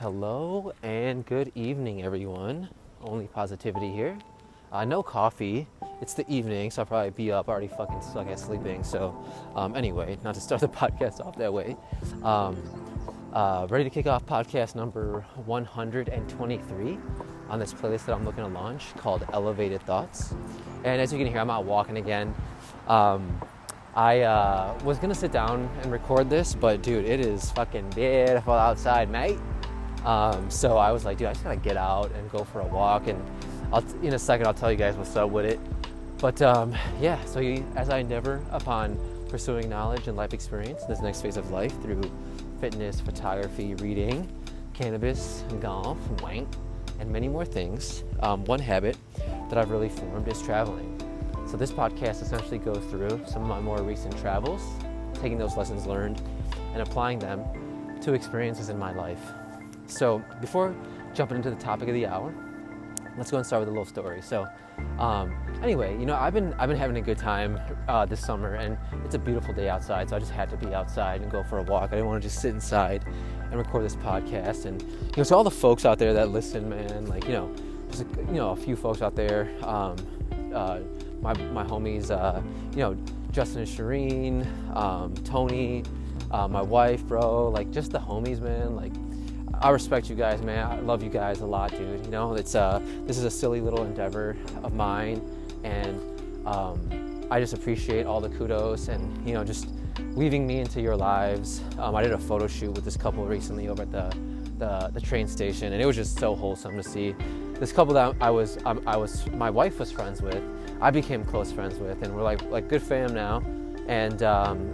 Hello and good evening, everyone. Only positivity here. No coffee. It's the evening, so I'll probably be up. I already fucking suck at sleeping. So, anyway, not to start the podcast off that way. Ready to kick off podcast number 123 on this playlist that I'm looking to launch called Elevated Thoughts. And as you can hear, I'm out walking again. I was gonna sit down and record this, but dude, it is fucking beautiful outside, mate. So I was like, dude, I just gotta get out and go for a walk, and in a second I'll tell you guys what's up with it. But yeah, so as I endeavor upon pursuing knowledge and life experience in this next phase of life through fitness, photography, reading, cannabis, golf, wank, and many more things, one habit that I've really formed is traveling. So this podcast essentially goes through some of my more recent travels, taking those lessons learned and applying them to experiences in my life. So before jumping into the topic of the hour, let's go and start with a little story. So anyway, I've been having a good time this summer, and it's a beautiful day outside, so I just had to be outside and go for a walk. I didn't want to just sit inside and record this podcast. And so all the folks out there that listen, man, just a few folks out there, my homies, Justin and Shireen, Tony, my wife, bro, just the homies, man. I respect you guys, man. I love you guys a lot, dude. This is a silly little endeavor of mine, and I just appreciate all the kudos and just weaving me into your lives. I did a photo shoot with this couple recently over at the train station, and it was just so wholesome to see this couple that my wife was friends with. I became close friends with, and we're like good fam now. And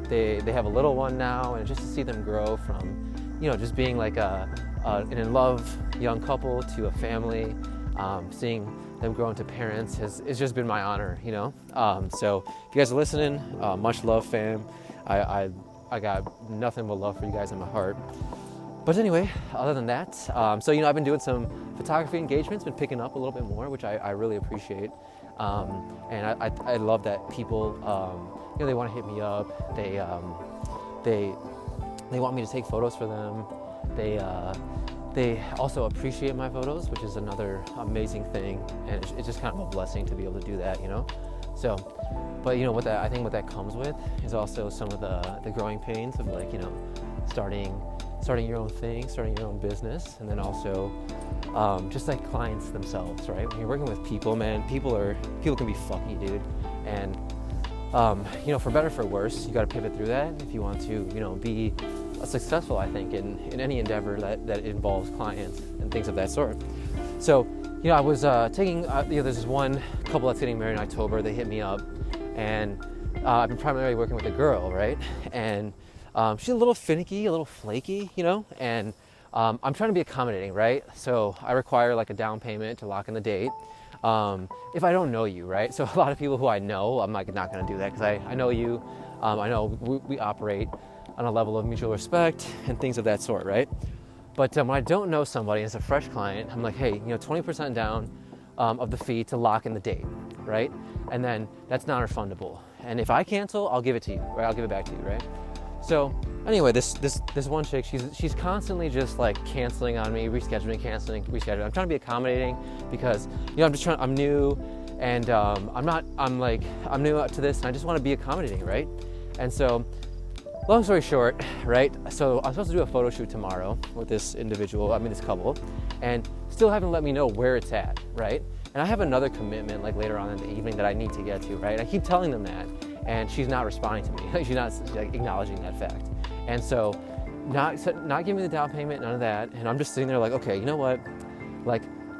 they have a little one now, and just to see them grow from just being an in love young couple to a family, seeing them grow into parents it's just been my honor. So if you guys are listening, much love, fam. I got nothing but love for you guys in my heart. But anyway, other than that, so I've been doing some photography engagements, been picking up a little bit more, which I really appreciate. And I love that people they want to hit me up. They want me to take photos for them. They also appreciate my photos, which is another amazing thing, and it's just kind of a blessing to be able to do that, So, but what that comes with is also some of the growing pains of starting your own thing, starting your own business, and then also just clients themselves, right? When you're working with people, man, people can be fucky, dude, and for better or for worse, you got to pivot through that if you want to, be successful, I think, in any endeavor that involves clients and things of that sort. So, I was taking, there's this one couple that's getting married in October. They hit me up, and I've been primarily working with a girl, right? And she's a little finicky, a little flaky, and I'm trying to be accommodating, right? So I require a down payment to lock in the date. If I don't know you, right? So a lot of people who I know, I'm not going to do that because I know you. I know we operate on a level of mutual respect and things of that sort, right? But when I don't know somebody and it's a fresh client, I'm like, hey, 20% down of the fee to lock in the date, right? And then that's non-refundable. And if I cancel, I'll give it to you, right? I'll give it back to you, right? So anyway, this one chick, she's constantly just canceling on me, rescheduling, canceling, rescheduling. I'm trying to be accommodating because I'm new, and I'm new to this, and I just want to be accommodating, right? And so, long story short, right? So I'm supposed to do a photo shoot tomorrow with this couple, and still haven't let me know where it's at, right? And I have another commitment later on in the evening that I need to get to, right? I keep telling them that, and she's not responding to me. She's not acknowledging that fact. And so not giving me the down payment, none of that. And I'm just sitting there okay, you know what?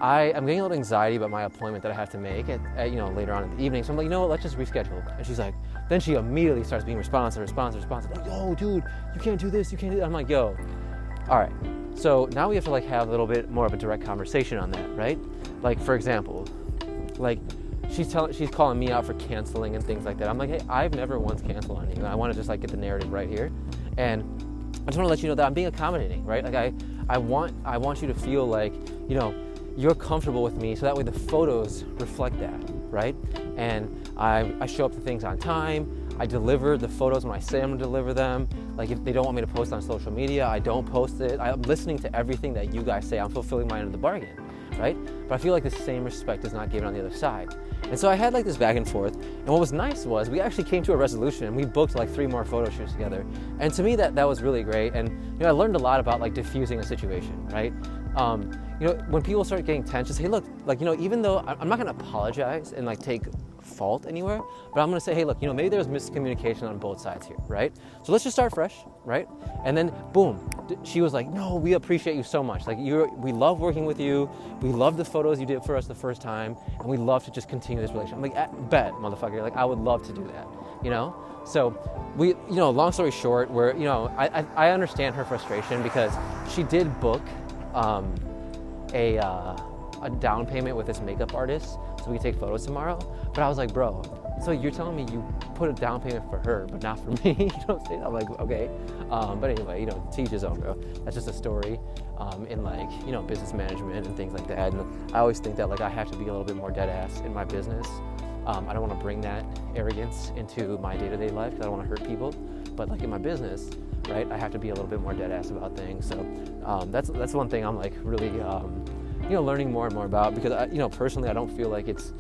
I'm getting a little anxiety about my appointment that I have to make at later on in the evening. So I'm like, let's just reschedule. And she's like, then she immediately starts being responsive. Like, yo, dude, you can't do this, you can't do that. I'm like, yo, all right. So now we have to have a little bit more of a direct conversation on that, right? For example, she's calling me out for canceling and things like that. I'm like, hey, I've never once canceled on you. And I want to just get the narrative right here. And I just want to let you know that I'm being accommodating, right? I want you to feel you're comfortable with me, so that way the photos reflect that, right? And I show up to things on time. I deliver the photos when I say I'm gonna deliver them. Like if they don't want me to post on social media, I don't post it. I'm listening to everything that you guys say. I'm fulfilling my end of the bargain, right? But I feel like the same respect is not given on the other side. And so I had like this back and forth, and what was nice was we actually came to a resolution, and we booked like 3 more photo shoots together. And to me, that was really great. And I learned a lot about like diffusing a situation, right? When people start getting tense, just say, hey, look, like, even though I'm not gonna apologize and like take fault anywhere, but I'm gonna say, hey, look, maybe there was miscommunication on both sides here, right? So let's just start fresh, right? And then boom, she was like, no, we appreciate you so much. Like we love working with you. We love the photos you did for us the first time, and we love to just continue this relationship. I'm like, bet, motherfucker. Like I would love to do that, So we, long story short, I understand her frustration because she did book a down payment with this makeup artist so we could take photos tomorrow. But I was like, bro, so you're telling me you put a down payment for her but not for me? You know what I'm saying? I'm like, okay. But anyway, to each his own, bro. That's just a story in like, business management and things like that. And I always think that like I have to be a little bit more dead ass in my business. I don't want to bring that arrogance into my day-to-day life because I don't want to hurt people. But like in my business, right, I have to be a little bit more dead ass about things. So that's one thing I'm like really learning more and more about, because I, personally I don't feel like it's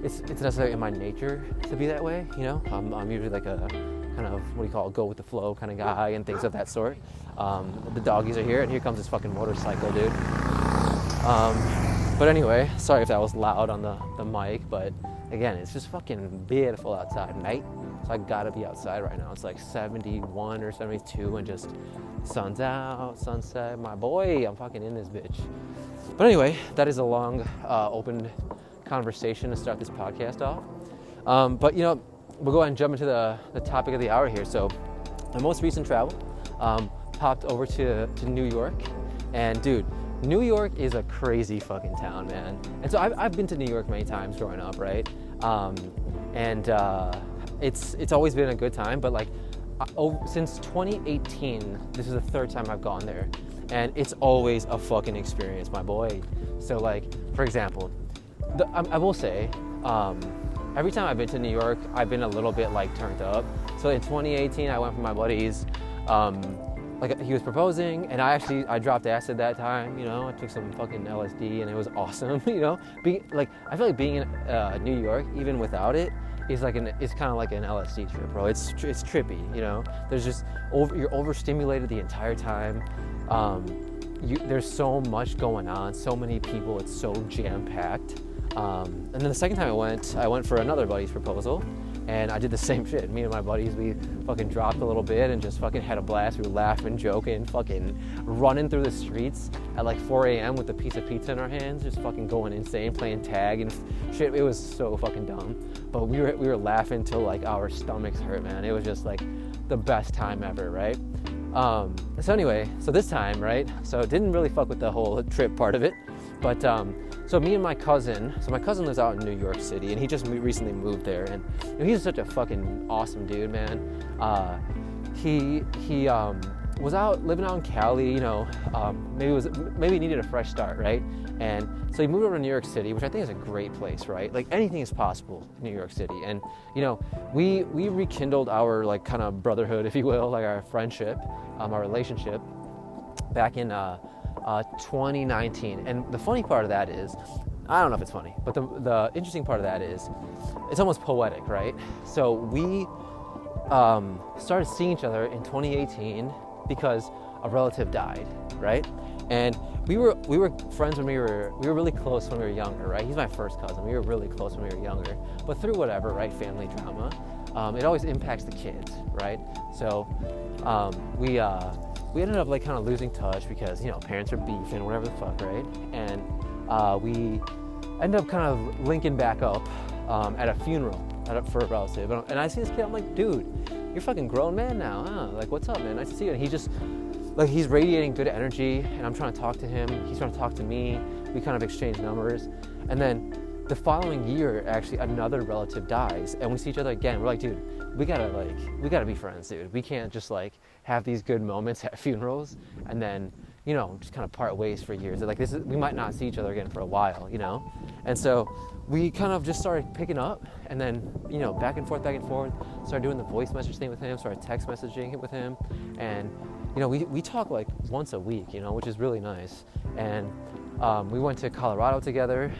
necessarily in my nature to be that way. I'm usually like a kind of go with the flow kind of guy and things of that sort. The doggies are here, and here comes this fucking motorcycle, dude. But anyway, sorry if that was loud on the mic, but again, it's just fucking beautiful outside, mate. So I gotta be outside right now. It's like 71 or 72 and just sun's out, sunset. My boy, I'm fucking in this bitch. But anyway, that is a long, open conversation to start this podcast off. But we'll go ahead and jump into the topic of the hour here. So my most recent travel, popped over to New York. And dude, New York is a crazy fucking town, man. And so I've been to New York many times growing up, right? It's always been a good time, but like since 2018, this is the 3rd time I've gone there, and it's always a fucking experience, my boy. So like, for example, I will say, every time I've been to New York, I've been a little bit like turned up. So in 2018, I went for my buddies. Like he was proposing, and I dropped acid that time. I took some fucking LSD, and it was awesome. I feel like being in New York, even without it, is it's kind of like an LSD trip, bro. It's trippy. There's just you're overstimulated the entire time. There's so much going on, so many people. It's so jam packed. And then the second time I went for another buddy's proposal. And I did the same shit. Me and my buddies, we fucking dropped a little bit and just fucking had a blast. We were laughing, joking, fucking running through the streets at like 4 a.m. with a piece of pizza in our hands, just fucking going insane, playing tag and shit. It was so fucking dumb. But we were laughing till like our stomachs hurt, man. It was just like the best time ever, right? So anyway, so this time, right? So didn't really fuck with the whole trip part of it. But so me and my cousin lives out in New York City, and he just recently moved there, and he's such a fucking awesome dude, man. He was living out in Cali, maybe needed a fresh start, right? And so he moved over to New York City, which I think is a great place, right? Like anything is possible in New York City, and we rekindled our like kind of brotherhood, if you will, like our friendship, our relationship, back in 2019. And the funny part of that is, I don't know if it's funny, but the interesting part of that is it's almost poetic, right? So we started seeing each other in 2018 because a relative died, right? And we were friends when we were really close when we were younger, right? He's my first cousin. We were really close when we were younger, but through whatever, right, family drama, it always impacts the kids, right? So we ended up like kind of losing touch because parents are beefing, whatever the fuck, right? And we ended up kind of linking back up at a funeral for a relative. And I see this kid, I'm like, dude, you're a fucking grown man now, huh? Like, what's up, man? Nice to see you. And he just, like, he's radiating good energy, and I'm trying to talk to him. He's trying to talk to me. We kind of exchange numbers. And then the following year, actually, another relative dies, and we see each other again. We're like, dude, we gotta be friends, dude. We can't just like have these good moments at funerals and then just kind of part ways for years. Like we might not see each other again for a while, And so we kind of just started picking up, and then, back and forth, started doing the voice message thing with him, started text messaging it with him. And, we talk like once a week, which is really nice. And we went to Colorado together,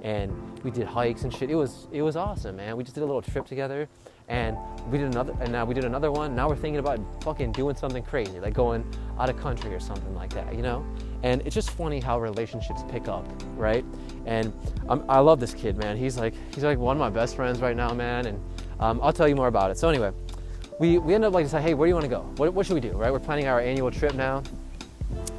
and we did hikes and shit. It was awesome, man. We just did a little trip together, and we did another one. Now we're thinking about fucking doing something crazy, like going out of country or something like that, And it's just funny how relationships pick up, right? And I love this kid, man. He's like one of my best friends right now, man. And I'll tell you more about it. So anyway, we end up like saying, hey, where do you want to go? What should we do, right? We're planning our annual trip now,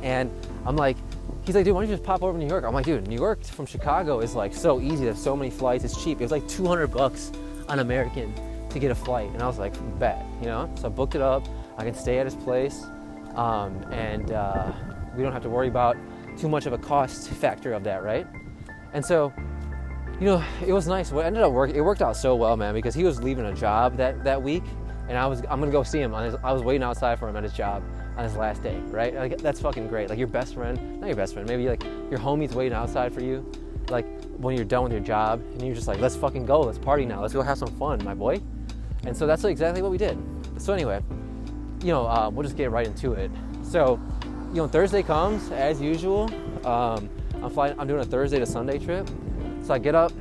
and I'm like, he's like, dude, why don't you just pop over to New York? I'm like, dude, New York from Chicago is like so easy. There's so many flights. It's cheap. It was like $200 on American to get a flight, and I was like, bet, So I booked it up. I can stay at his place, and we don't have to worry about too much of a cost factor of that, right? And so, it was nice. What ended up working, it worked out so well, man, because he was leaving a job that week, and I'm gonna go see him. I was waiting outside for him at his job on his last day, right? Like, that's fucking great. Like, your best friend, not your best friend, maybe like your homie's waiting outside for you, like when you're done with your job, and you're just like, let's fucking go, let's party now, let's go have some fun, my boy. And so that's exactly what we did. So anyway, we'll just get right into it. So, Thursday comes, as usual. I'm doing a Thursday to Sunday trip. So I get up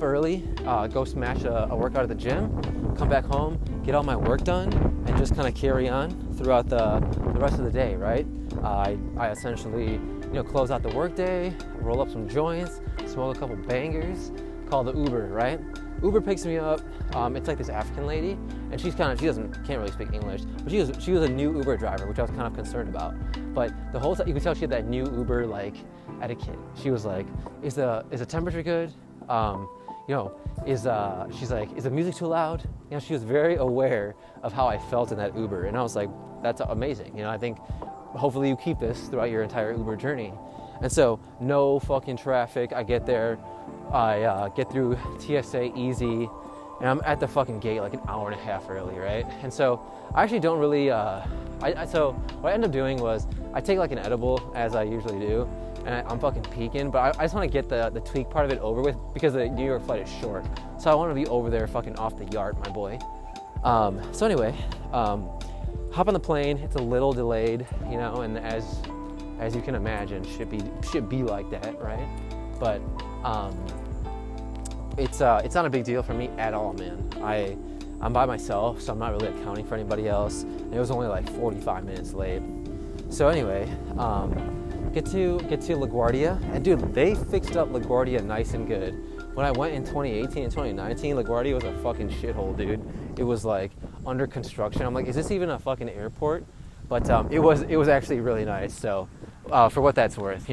early, go smash a workout at the gym, come back home, get all my work done, and just kind of carry on throughout the rest of the day, right? I essentially, close out the work day, roll up some joints, smoke a couple bangers, call the Uber, right? Uber picks me up. It's like this African lady, and she can't really speak English, but she was a new Uber driver, which I was kind of concerned about. But the whole time, you could tell she had that new Uber like etiquette. She was like, is the temperature good? She's like, is the music too loud? She was very aware of how I felt in that Uber, and I was like, that's amazing. I think hopefully you keep this throughout your entire Uber journey. And so, no fucking traffic. I get there, I get through TSA easy, and I'm at the fucking gate like an hour and a half early, right? And so I actually don't really, so what I end up doing was I take like an edible, as I usually do, and I'm fucking peaking, but I just want to get the tweak part of it over with, because the New York flight is short. So I want to be over there fucking off the yard, my boy. So anyway, hop on the plane. It's a little delayed, and as you can imagine, should be like that, right? But it's not a big deal for me at all, man. I'm by myself, so I'm not really accounting for anybody else. And it was only like 45 minutes late. So anyway, get to LaGuardia, and dude, they fixed up LaGuardia nice and good. When I went in 2018 and 2019, LaGuardia was a fucking shithole, dude. It was like under construction. I'm like, is this even a fucking airport? But it was actually really nice. So for what that's worth,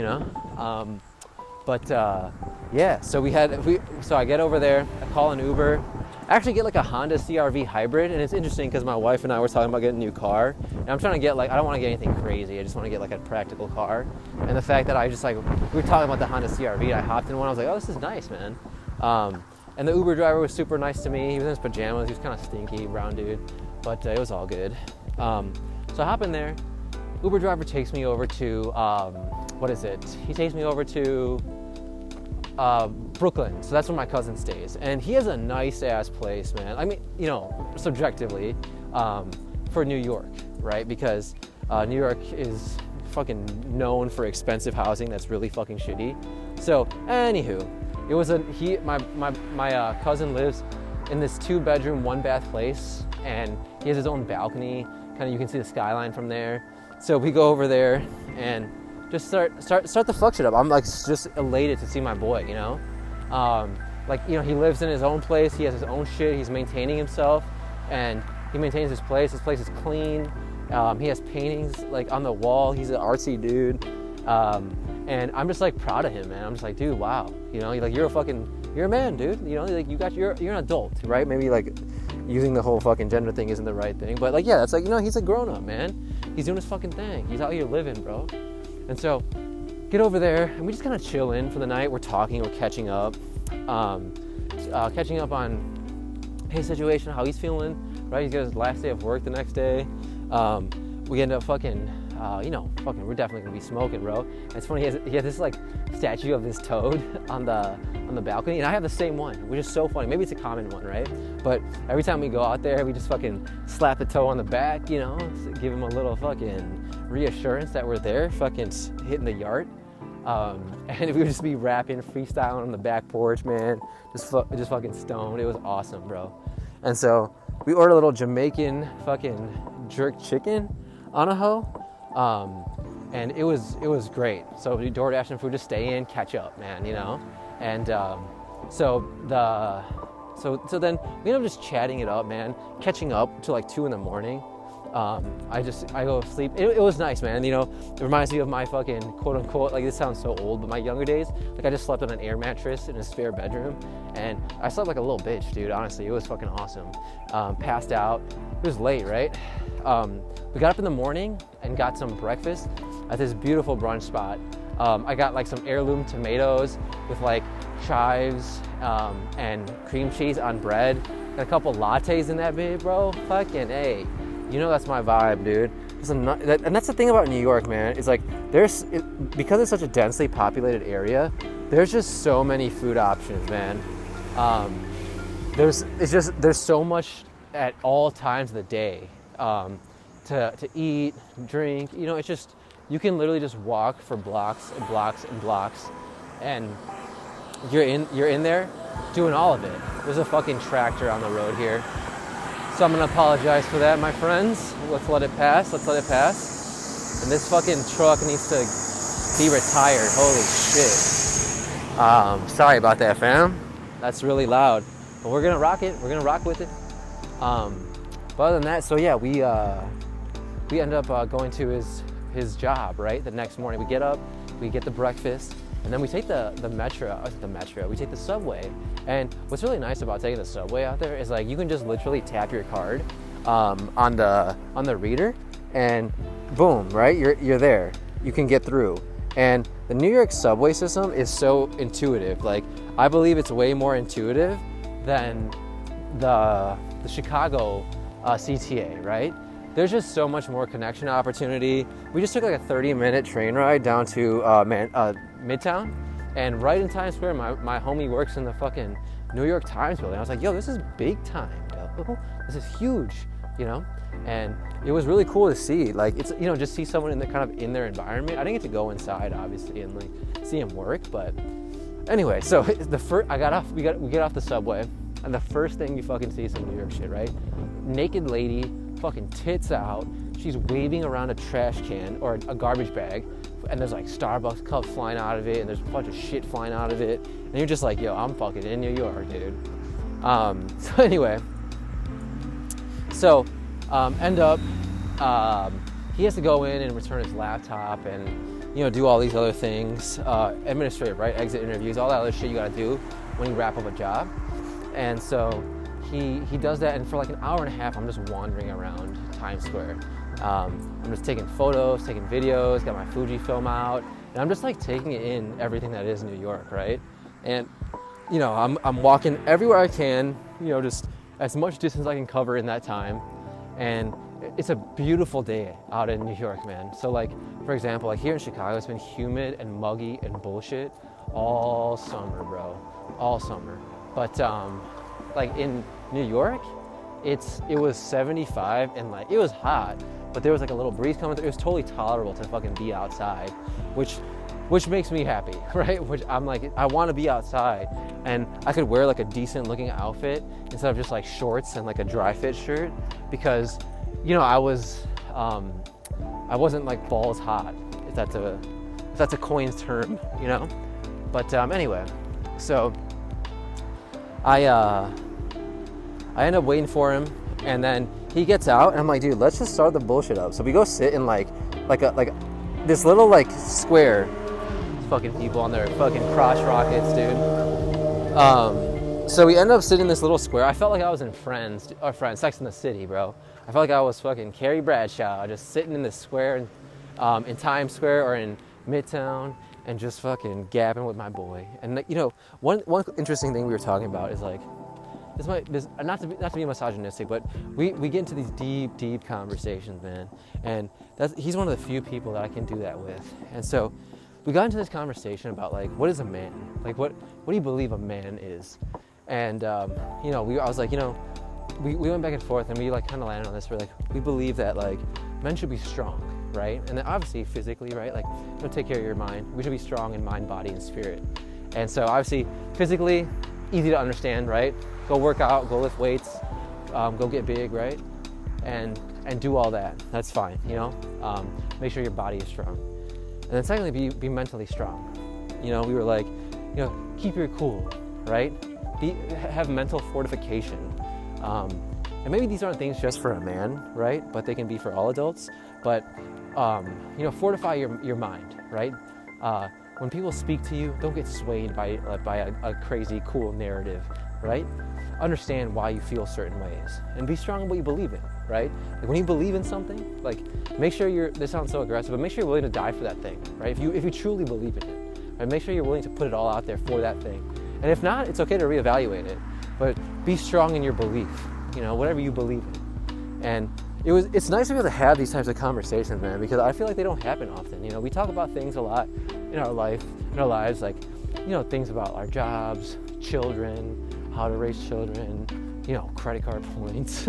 yeah. So I get over there. I call an Uber. I actually get like a Honda CR-V hybrid, and it's interesting because my wife and I were talking about getting a new car, and I'm trying to get I don't want to get anything crazy. I just want to get like a practical car. And the fact that I just we were talking about the Honda CR-V, I hopped in one. I was like, oh, this is nice, man. And the Uber driver was super nice to me. He was in his pajamas. He was kind of stinky, brown dude, but it was all good. So I hop in there. Uber driver takes me over to He takes me over to Brooklyn. So that's where my cousin stays, and he has a nice ass place, man. I mean, subjectively, for New York, right? Because New York is fucking known for expensive housing that's really fucking shitty. So anywho, it was my cousin lives in this 2-bedroom, 1-bath place, and he has his own balcony. Kind of, you can see the skyline from there. So we go over there and just start the fuck shit up. I'm like just elated to see my boy, he lives in his own place. He has his own shit. He's maintaining himself, and he maintains his place. His place is clean. He has paintings like on the wall. He's an artsy dude, and I'm just like proud of him, man. I'm just like, dude, wow, you're a man, dude. You're an adult, right? Maybe like using the whole fucking gender thing isn't the right thing, but that's he's a grown up, man. He's doing his fucking thing. He's out here living, bro. And so, get over there, and we just kind of chill in for the night. We're talking, we're catching up on his situation, how he's feeling, right? He's got his last day of work the next day. We end up fucking fucking, we're definitely gonna be smoking, bro. And it's funny, he has this like statue of this toad on the balcony, and I have the same one, which is so funny. Maybe it's a common one, right? But every time we go out there, we just fucking slap the toe on the back, give him a little fucking reassurance that we're there, fucking hitting the yard. And we would just be rapping, freestyling on the back porch, man, just fucking stoned. It was awesome, bro. And so we ordered a little Jamaican fucking jerk chicken on a hoe, and it was great. So we DoorDash and food to stay in, catch up, man, and so then we ended up just chatting it up, man, catching up till like 2 a.m. I go to sleep. It was nice, man. It reminds me of my fucking quote unquote, like this sounds so old, but my younger days, like I just slept on an air mattress in a spare bedroom, and I slept like a little bitch, dude. Honestly, it was fucking awesome. Passed out. It was late, right? We got up in the morning and got some breakfast at this beautiful brunch spot. I got like some heirloom tomatoes with like chives and cream cheese on bread. Got a couple lattes in that bit, bro. Fucking A. That's my vibe, dude. And that's the thing about New York, man. It's like because it's such a densely populated area, there's just so many food options, man. There's so much at all times of the day to eat, drink. It's just, you can literally just walk for blocks and blocks and blocks, and you're in there doing all of it. There's a fucking tractor on the road here. So I'm gonna apologize for that, my friends. Let's let it pass. And this fucking truck needs to be retired. Holy shit. Sorry about that, fam. That's really loud. But we're gonna rock it. We're gonna rock with it. But other than that, so yeah, we end up going to his job, right? The next morning, we get up, we get the breakfast, and then we take the metro. We take the subway. And what's really nice about taking the subway out there is like you can just literally tap your card on the reader, and boom, right? You're there. You can get through. And the New York subway system is so intuitive. Like, I believe it's way more intuitive than the Chicago CTA, right? There's just so much more connection opportunity. We just took like a 30-minute train ride down to Midtown, and right in Times Square, my homie works in the fucking New York Times building. I was like, yo, this is big time, yo. This is huge, and it was really cool to see. Like, it's, just see someone in the kind of in their environment. I didn't get to go inside, obviously, and like see him work, but anyway, so we get off the subway, and the first thing you fucking see is some New York shit, right? Naked lady, fucking tits out. She's waving around a trash can or a garbage bag, and there's like Starbucks cups flying out of it, and there's a bunch of shit flying out of it, and you're just like, yo, I'm fucking in New York, dude. So anyway, end up, he has to go in and return his laptop and, do all these other things, administrative, right? Exit interviews, all that other shit you gotta do when you wrap up a job. And so he does that, and for like an hour and a half, I'm just wandering around Times Square. I'm just taking photos, taking videos, got my Fujifilm out, and I'm just like taking in everything that is New York, right? And, I'm walking everywhere I can, just as much distance I can cover in that time. And it's a beautiful day out in New York, man. So like, for example, like here in Chicago, it's been humid and muggy and bullshit all summer, bro, all summer. But like in New York, it was 75 and like, it was hot, but there was like a little breeze coming through. It was totally tolerable to fucking be outside, which makes me happy, right? Which I'm like, I want to be outside, and I could wear like a decent looking outfit instead of just like shorts and like a dry fit shirt, because I wasn't like balls hot, if that's a coin's term, But anyway, so I end up waiting for him, and then he gets out, and I'm like, dude, let's just start the bullshit up. So we go sit in like this little like square. These fucking people on their fucking crotch rockets, dude. So we end up sitting in this little square. I felt like I was in Friends, Sex in the City, bro. I felt like I was fucking Carrie Bradshaw, just sitting in this square in Times Square or in Midtown, and just fucking gabbing with my boy. And one interesting thing we were talking about is like, not to be misogynistic, but we get into these deep conversations, man. And he's one of the few people that I can do that with. And so we got into this conversation about like, what is a man? Like, what do you believe a man is? And I was like, we went back and forth, and we like kind of landed on this. We're like, we believe that like men should be strong, right? And then obviously physically, right? Like, take care of your mind. We should be strong in mind, body, and spirit. And so obviously physically, easy to understand, right? Go work out, go lift weights, go get big, right? And do all that. That's fine, make sure your body is strong. And then secondly, be mentally strong. We were like, keep your cool, right? Have mental fortification. And maybe these aren't things just for a man, right? But they can be for all adults. But, fortify your mind, right? When people speak to you, don't get swayed by a crazy, cool narrative, right? Understand why you feel certain ways, and be strong in what you believe in, right? Like when you believe in something, like make sure this sounds so aggressive, but make sure you're willing to die for that thing, right? If you truly believe in it, right? Make sure you're willing to put it all out there for that thing. And if not, it's okay to reevaluate it, but be strong in your belief, whatever you believe in. And it's nice to be able to have these types of conversations, man, because I feel like they don't happen often. We talk about things a lot in our lives, like, things about our jobs, children, how to raise children, credit card points,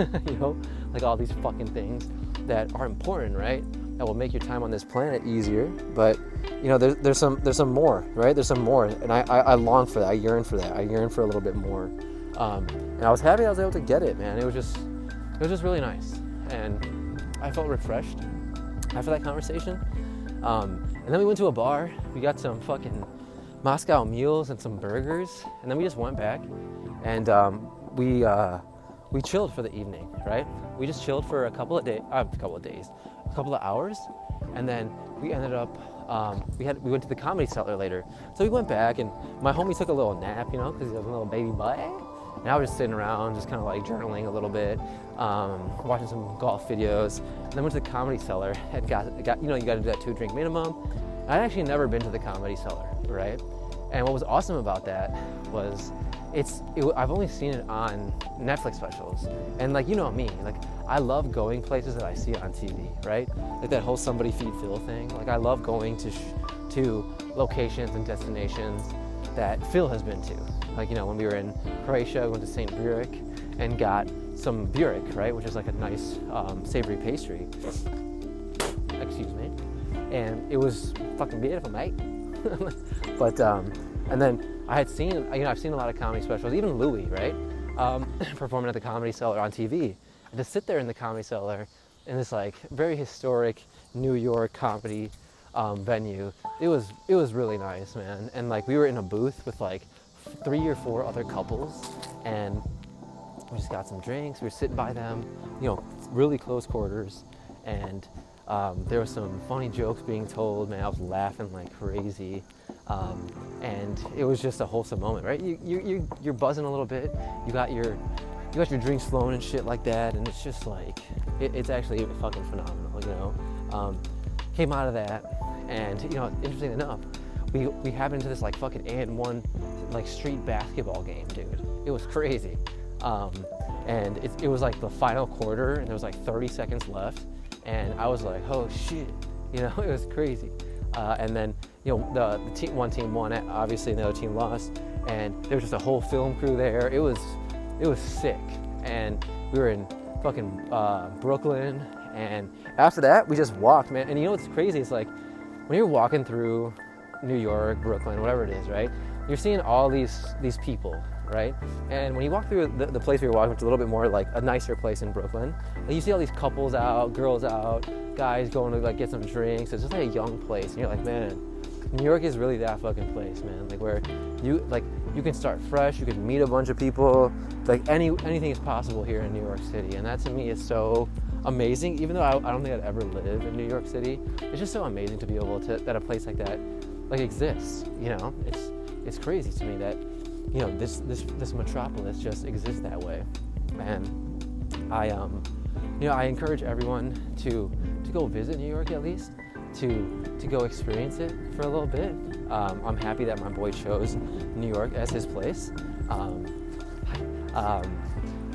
like all these fucking things that are important, right? That will make your time on this planet easier. But, there's some more, right? There's some more. And I long for that. I yearn for that. I yearn for a little bit more. And I was happy I was able to get it, man. It was just really nice. And I felt refreshed after that conversation. And then we went to a bar. We got some fucking Moscow mules and some burgers. And then we just went back. And we chilled for the evening, right? We just chilled for a couple of hours. And then we ended up, we went to the Comedy Cellar later. So we went back, and my homie took a little nap, because he was a little baby boy. And I was just sitting around, just kind of like journaling a little bit, watching some golf videos. And then went to the Comedy Cellar and got you got to do that 2-drink minimum. I'd actually never been to the Comedy Cellar, right? And what was awesome about that was I've only seen it on Netflix specials. And like, me, like I love going places that I see on TV, right? Like that whole somebody feed Phil thing. Like I love going to locations and destinations that Phil has been to. Like, when we were in Croatia, we went to St. Burek and got some burek, right? Which is like a nice savory pastry. Excuse me. And it was fucking beautiful, mate. But, and then I've seen a lot of comedy specials, even Louis, right? Performing at the Comedy Cellar on TV. And to sit there in the Comedy Cellar in this like very historic New York comedy venue, it was really nice, man. And like we were in a booth with like 3 or 4 other couples, and we just got some drinks. We were sitting by them, really close quarters, and there was some funny jokes being told. Man, I was laughing like crazy, and it was just a wholesome moment, right? You're buzzing a little bit. You got your drinks flowing and shit like that, and it's just like it's actually fucking phenomenal, Came out of that, and interesting enough, we happened into this like fucking and1 like street basketball game, dude. It was crazy. And it was like the final quarter, and there was like 30 seconds left, and I was like, oh shit, it was crazy. And then one team won it, obviously the other team lost, and there was just a whole film crew there. It was sick. And we were in fucking Brooklyn, and after that we just walked, man. And what's crazy is like when you're walking through New York, Brooklyn, whatever it is, right? You're seeing all these people, right? And when you walk through the place we were walking, which is a little bit more like a nicer place in Brooklyn, like you see all these couples out, girls out, guys going to like get some drinks. It's just like a young place, and you're like, man, New York is really that fucking place, man. Like where you can start fresh, you can meet a bunch of people, like anything is possible here in New York City, and that to me is so amazing. Even though I don't think I'd ever live in New York City, it's just so amazing to be able to that a place like that like exists. It's crazy to me that this metropolis just exists that way. And I encourage everyone to go visit New York, at least to go experience it for a little bit.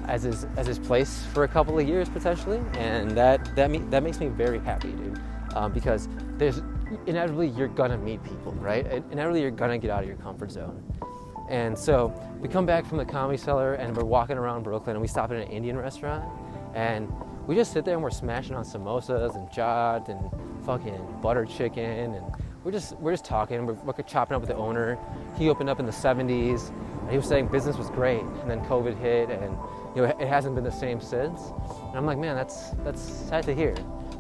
as his place for a couple of years potentially, and that makes me very happy, dude. Because there's inevitably you're gonna meet people, right? Inevitably you're gonna get out of your comfort zone. And so we come back from the Comedy Cellar and we're walking around Brooklyn and we stop at an Indian restaurant and we just sit there and we're smashing on samosas and chaat and fucking butter chicken, and we're just talking. We're chopping up with the owner. He opened up in the 70s and he was saying business was great, and then COVID hit and it hasn't been the same since. And I'm like, man, that's sad to hear.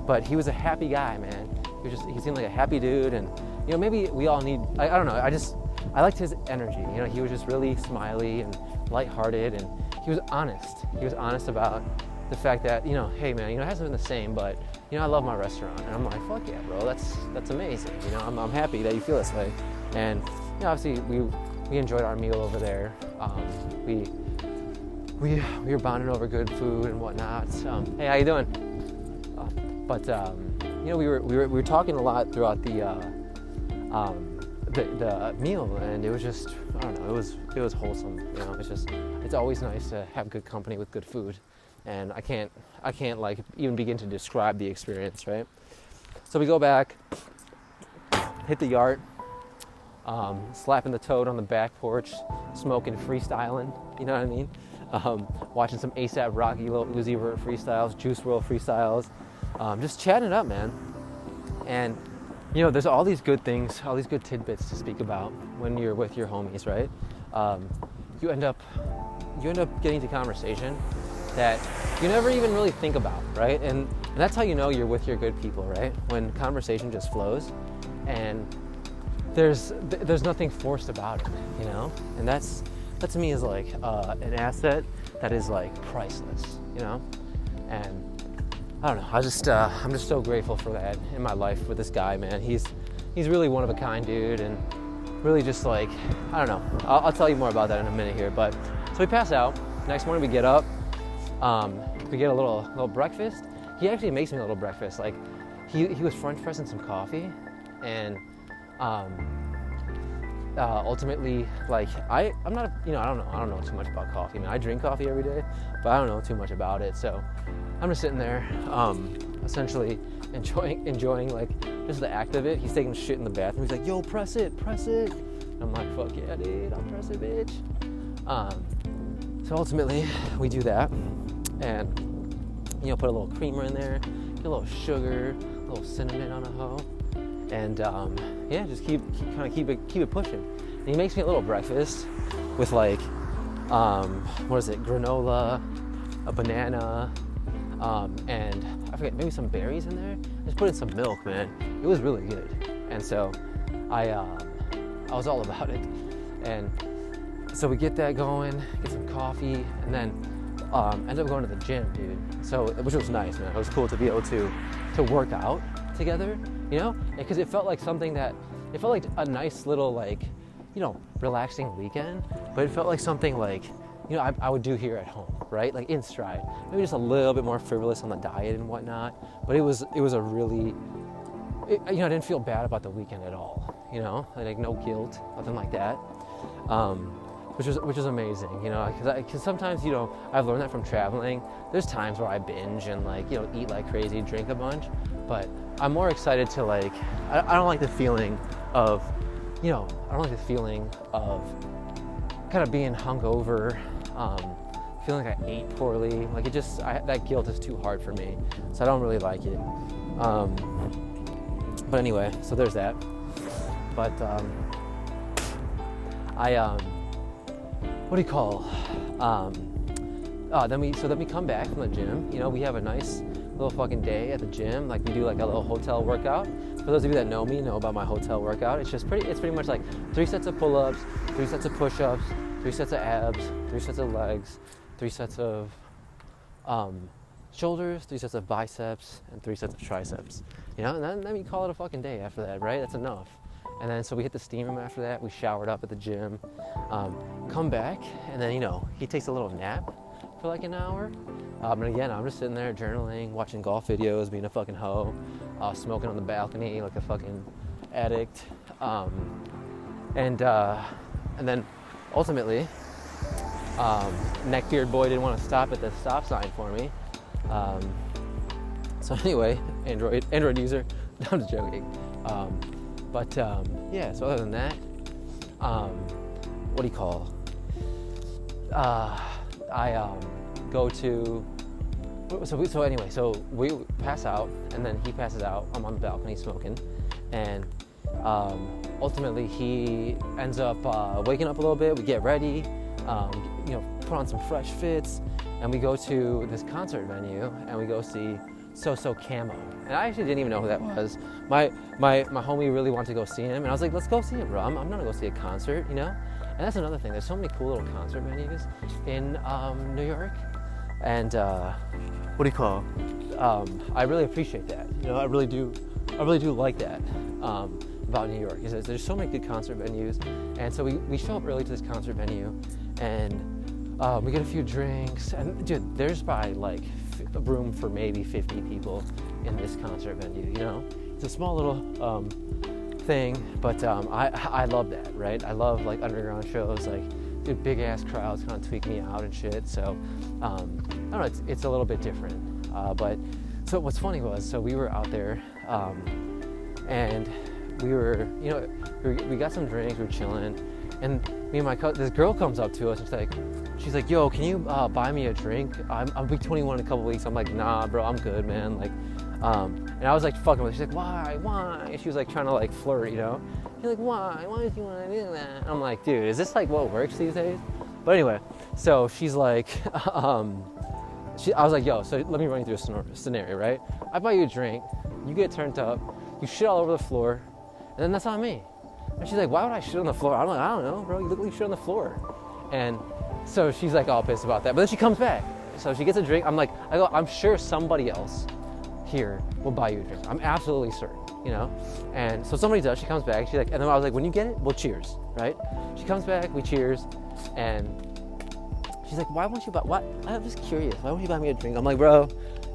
But he was a happy guy, man. He seemed like a happy dude, and maybe we all need, I don't know, I liked his energy. He was just really smiley and lighthearted, and he was honest. He was honest about the fact that, hey man, it hasn't been the same, but I love my restaurant. And I'm like, fuck yeah, bro, that's amazing. I'm happy that you feel this way. And obviously we enjoyed our meal over there. We were bonding over good food and whatnot. Hey, how you doing? But we were talking a lot throughout the meal, and it was just, I don't know, it was wholesome. It's always nice to have good company with good food, and I can't like even begin to describe the experience, right? So we go back, hit the yard, slapping the toad on the back porch, smoking, freestyling, you know what I mean? Watching some ASAP Rocky, Lil Uzi Vert freestyles, Juice WRLD freestyles, just chatting it up, man. And there's all these good things, all these good tidbits to speak about when you're with your homies, right? You end up getting to conversation that you never even really think about, right? And that's how you're with your good people, right? When conversation just flows, and there's nothing forced about it, And that to me is like an asset that is like priceless, And I don't know. I'm just so grateful for that in my life with this guy, man. He's really one of a kind dude, and really just like, I don't know. I'll tell you more about that in a minute here. But so we pass out. Next morning we get up. We get a little breakfast. He actually makes me a little breakfast. Like he was French pressing some coffee, and ultimately, like I'm not I don't know too much about coffee. I mean, I drink coffee every day, but I don't know too much about it. So I'm just sitting there, essentially enjoying like just the act of it. He's taking shit in the bathroom. He's like, "Yo, press it." And I'm like, "Fuck yeah, dude, I'll press it, bitch." So ultimately, we do that, and put a little creamer in there, get a little sugar, a little cinnamon on a hoe, and just keep it pushing. And he makes me a little breakfast with like, granola, a banana. And I forget, maybe some berries in there. Just put in some milk, man. It was really good. And so I was all about it. And so we get that going, get some coffee, and then end up going to the gym, dude. So, which was nice, man. It was cool to be able to work out together, because it felt like it felt like a nice little like, relaxing weekend, but it felt like something like, I would do here at home, right? Like in stride. Maybe just a little bit more frivolous on the diet and whatnot, but it was a really, I didn't feel bad about the weekend at all, like no guilt, nothing like that, which is amazing, because sometimes, I've learned that from traveling. There's times where I binge and like, eat like crazy, drink a bunch, but I'm more excited to like, I don't like the feeling of, kind of being hungover, feeling like I ate poorly. Like that guilt is too hard for me, so I don't really like it. But anyway, so there's that. But then we come back from the gym. We have a nice little fucking day at the gym. Like we do like a little hotel workout. For those of you that know me, know about my hotel workout. It's pretty much like 3 sets of pull-ups, 3 sets of push-ups, 3 sets of abs, 3 sets of legs, 3 sets of shoulders, 3 sets of biceps, and 3 sets of triceps. And then we call it a fucking day after that, right? That's enough. And then so we hit the steam room after that. We showered up at the gym, come back, and then he takes a little nap for like an hour. And again, I'm just sitting there journaling, watching golf videos, being a fucking hoe, smoking on the balcony like a fucking addict. And then ultimately, Neckbeard boy didn't want to stop at the stop sign for me. So anyway, Android user. I'm just joking. Yeah. So other than that, what do you call? I go to. So we pass out, and then he passes out. I'm on the balcony smoking, and ultimately he ends up waking up a little bit. We get ready, put on some fresh fits, and we go to this concert venue, and we go see Soso Camo. And I actually didn't even know who that was. My homie really wanted to go see him, and I was like, let's go see him, bro. I'm gonna go see a concert, And that's another thing. There's so many cool little concert venues in New York, and what do you call? I really appreciate that. I really do like that about New York. Is that there's so many good concert venues, and so we show up early to this concert venue, and we get a few drinks, and dude, there's probably like room for maybe 50 people in this concert venue. It's a small little thing, but I love that, right? I love like underground shows, like dude, big ass crowds kind of tweak me out and shit. So I don't know, it's a little bit different. But so what's funny was, so we were out there, and we were, we got some drinks, we were chilling, and me and my cousin, this girl comes up to us and she's like, yo, can you buy me a drink? I'll be 21 in a couple weeks. I'm like, nah, bro, I'm good, man. Like, and I was like fucking with her. She's like, why? And she was like trying to like flirt, She's like, why do you want to do that? And I'm like, dude, is this like what works these days? But anyway, so she's like, I was like, yo, so let me run you through a scenario, right? I buy you a drink, you get turned up, you shit all over the floor, and then that's on me. And she's like, why would I shit on the floor? I'm like, I don't know, bro, you look like you shit on the floor. And so she's like all pissed about that, but then she comes back. So she gets a drink. I'm sure somebody else here will buy you a drink. I'm absolutely certain, And so somebody does. She comes back. She's like, and then I was like, when you get it, we'll cheers, right? She comes back, we cheers, and she's like, why won't you buy? What? I'm just curious. Why won't you buy me a drink? I'm like, bro,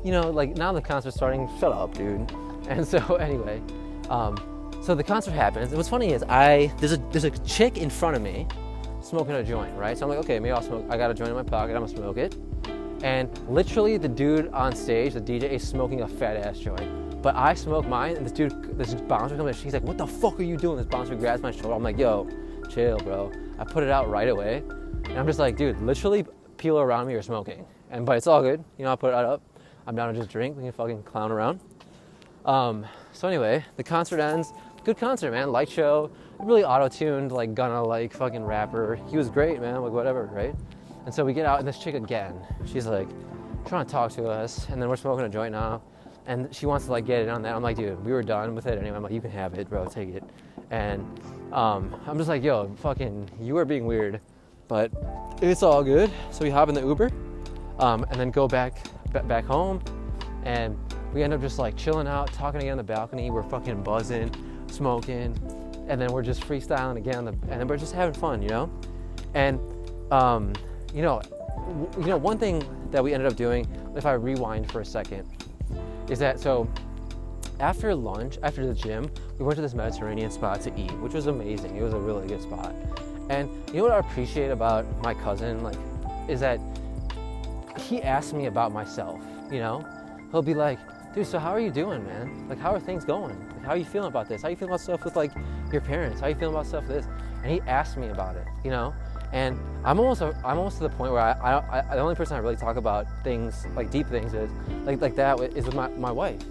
like now the concert's starting. Shut up, dude. And so anyway, so the concert happens. And what's funny is there's a chick in front of me smoking a joint, right? So I'm like, okay, maybe I'll smoke. I got a joint in my pocket. I'm gonna smoke it. And literally, the dude on stage, the DJ, is smoking a fat ass joint. But I smoke mine, and this bouncer comes in. She's like, what the fuck are you doing? This bouncer grabs my shoulder. I'm like, yo, chill, bro. I put it out right away. And I'm just like, dude, literally, people around me are smoking. But it's all good. I put it up. I'm down to just drink. We can fucking clown around. So anyway, the concert ends. Good concert, man. Light show. Really auto-tuned, like Gunna, like fucking rapper. He was great, man. Like whatever, right? And so we get out, and this chick again, she's like trying to talk to us, and then we're smoking a joint now, and she wants to like get it on that. I'm like, dude, we were done with it anyway. I'm like, you can have it, bro, take it. And I'm just like, yo, fucking, you are being weird, but it's all good. So we hop in the Uber, and then go back home, and we end up just like chilling out, talking again on the balcony. We're fucking buzzing, smoking, and then we're just freestyling again, and then we're just having fun, And one thing that we ended up doing, if I rewind for a second, is that so after lunch, after the gym, we went to this Mediterranean spot to eat, which was amazing. It was a really good spot. And you know what I appreciate about my cousin, is that he asked me about myself, He'll be like, dude, so how are you doing, man? Like, how are things going? Like, how are you feeling about this? How are you feeling about stuff with, like, your parents? How are you feeling about stuff with this? And he asked me about it, And I'm almost to the point where I the only person I really talk about things, like deep things, is like that is with my wife,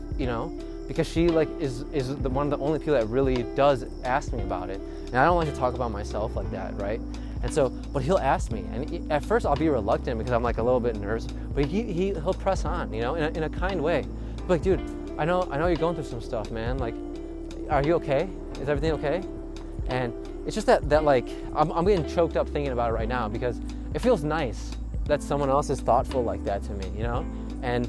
because she is one of the only people that really does ask me about it, and I don't like to talk about myself like that, right? And so, but he'll ask me, and at first I'll be reluctant because I'm like a little bit nervous, but he'll press on, in a kind way, like, dude, I know you're going through some stuff, man. Like, are you okay? Is everything okay? And it's just that like I'm getting choked up thinking about it right now because it feels nice that someone else is thoughtful like that to me, And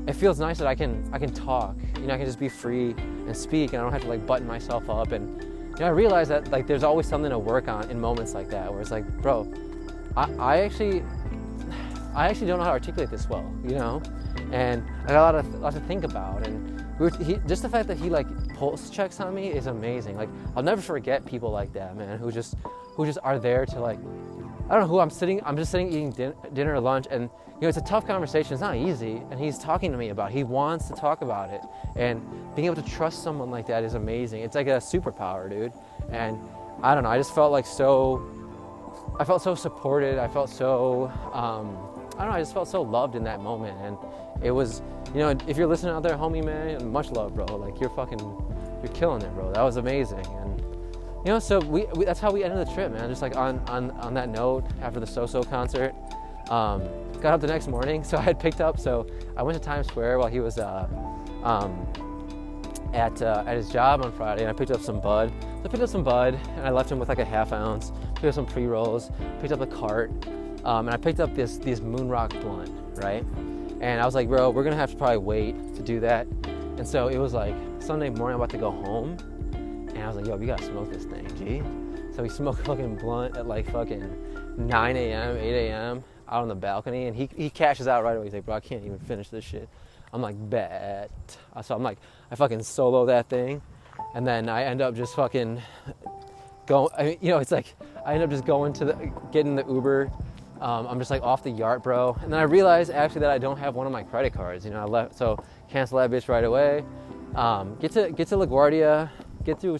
it feels nice that I can talk, I can just be free and speak, and I don't have to like button myself up. And I realize that like there's always something to work on in moments like that, where it's like, bro, I actually don't know how to articulate this well, And I got a lot to think about, and just the fact that he like pulse checks on me is amazing. Like, I'll never forget people like that, man, who just are there to like I don't know who I'm just sitting eating dinner or lunch, and you know, it's a tough conversation. It's not easy, and he's talking to me about it. He wants to talk about it, and being able to trust someone like that is amazing. It's like a superpower, dude. And I don't know, I just felt like I felt so supported. I felt so, I don't know, I just felt so loved in that moment. And it was, you know, if you're listening out there, homie, man, much love, bro. Like, you're killing it, bro. That was amazing. And, you know, so we that's how we ended the trip, man. Just like on that note, after the Soso concert, got up the next morning. So I had picked up, so I went to Times Square while he was at his job on Friday, and I picked up some bud. So I picked up some bud, and I left him with like a half ounce. Picked up some pre-rolls, picked up a cart, and I picked up this Moonrock blunt, right? And I was like, bro, we're gonna have to probably wait to do that. And so it was like Sunday morning, I'm about to go home, and I was like, yo, we gotta smoke this thing, G. So we smoked a fucking blunt at like fucking 9 a.m., 8 a.m. out on the balcony, and he cashes out right away. He's like, bro, I can't even finish this shit. I'm like, bet. So I'm like, I fucking solo that thing, and then I end up just fucking you know, it's like, I end up just getting the Uber. I'm just like off the yard, bro. And then I realized actually that I don't have one of my credit cards. You know, so cancel that bitch right away. Get to LaGuardia, get through